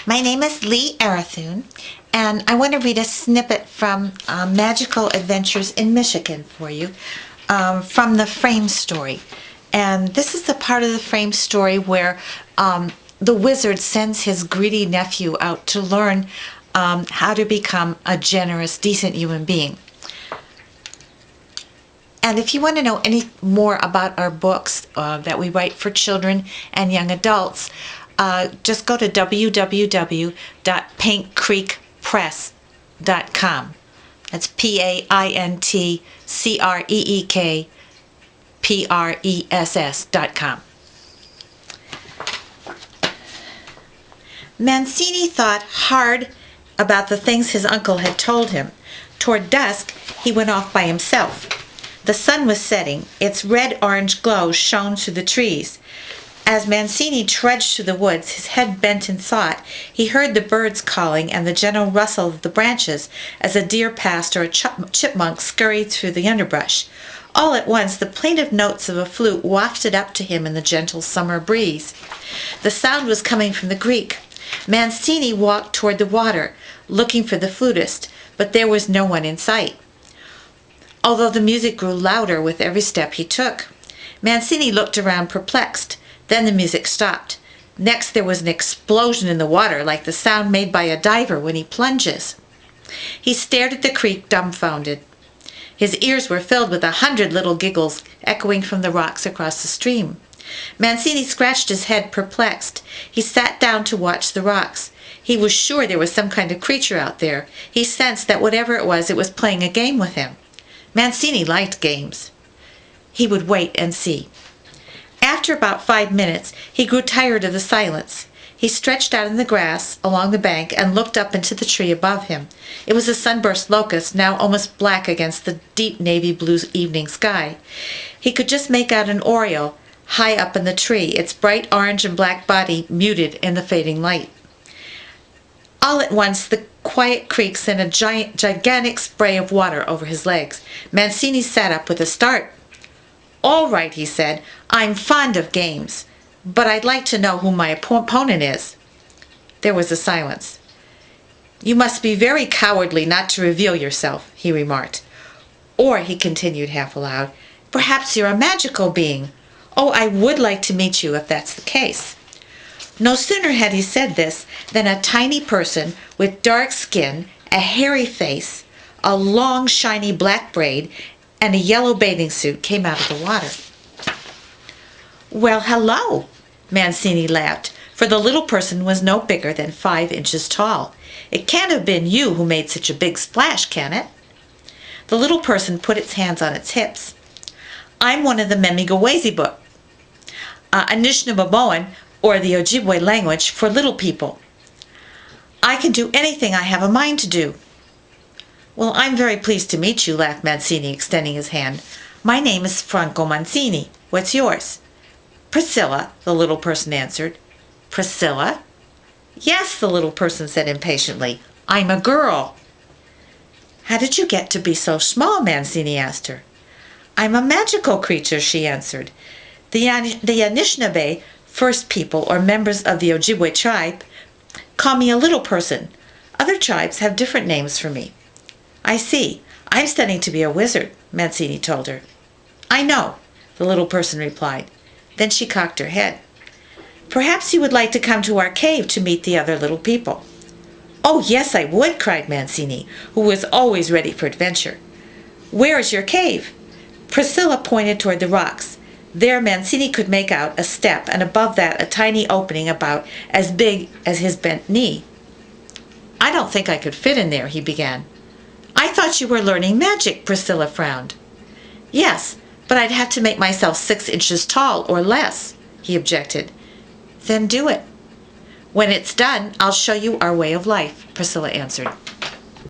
My name is Lee Arathun, and I want to read a snippet from Magical Adventures in Michigan for you from the frame story. And this is the part of the frame story where the wizard sends his greedy nephew out to learn how to become a generous, decent human being. And if you want to know any more about our books that we write for children and young adults, just go to www.paintcreekpress.com. That's PAINTCREEKPRESS.com. Mancini thought hard about the things his uncle had told him. Toward dusk, he went off by himself. The sun was setting. Its red-orange glow shone through the trees. As Mancini trudged through the woods, his head bent in thought, he heard the birds calling and the gentle rustle of the branches as a deer passed or a chipmunk scurried through the underbrush. All at once, the plaintive notes of a flute wafted up to him in the gentle summer breeze. The sound was coming from the creek. Mancini walked toward the water, looking for the flutist, but there was no one in sight, although the music grew louder with every step he took. Mancini looked around perplexed. Then the music stopped. Next there was an explosion in the water, like the sound made by a diver when he plunges. He stared at the creek dumbfounded. His ears were filled with 100 little giggles echoing from the rocks across the stream. Mancini scratched his head perplexed. He sat down to watch the rocks. He was sure there was some kind of creature out there. He sensed that whatever it was playing a game with him. Mancini liked games. He would wait and see. After about 5 minutes, he grew tired of the silence. He stretched out in the grass along the bank and looked up into the tree above him. It was a sunburst locust, now almost black against the deep navy blue evening sky. He could just make out an oriole high up in the tree, its bright orange and black body muted in the fading light. All at once, the quiet creek sent a gigantic spray of water over his legs. Mancini sat up with a start. "All right," he said, "I'm fond of games, but I'd like to know who my opponent is." There was a silence. "You must be very cowardly not to reveal yourself," he remarked. "Or," he continued half aloud, "perhaps you're a magical being. Oh, I would like to meet you if that's the case." No sooner had he said this than a tiny person with dark skin, a hairy face, a long shiny black braid, and a yellow bathing suit came out of the water. "Well, hello," Mancini laughed, for the little person was no bigger than 5 inches tall. "It can't have been you who made such a big splash, can it?" The little person put its hands on its hips. "I'm one of the Memigawezi Anishinaabe, or the Ojibwe language for little people. I can do anything I have a mind to do." "Well, I'm very pleased to meet you," laughed Mancini, extending his hand. "My name is Franco Mancini. What's yours?" "Priscilla," the little person answered. "Priscilla?" "Yes," the little person said impatiently. "I'm a girl." "How did you get to be so small?" Mancini asked her. "I'm a magical creature," she answered. The Anishinaabe, first people or members of the Ojibwe tribe, call me a little person. Other tribes have different names for me." "I see. I'm studying to be a wizard," Mancini told her. "I know," the little person replied. Then she cocked her head. "Perhaps you would like to come to our cave to meet the other little people." "Oh, yes, I would," cried Mancini, who was always ready for adventure. "Where is your cave?" Priscilla pointed toward the rocks. There Mancini could make out a step, and above that a tiny opening about as big as his bent knee. "I don't think I could fit in there," he began. "I thought you were learning magic," Priscilla frowned. "Yes, but I'd have to make myself 6 inches tall or less," he objected. "Then do it." "When it's done, I'll show you our way of life," Priscilla answered.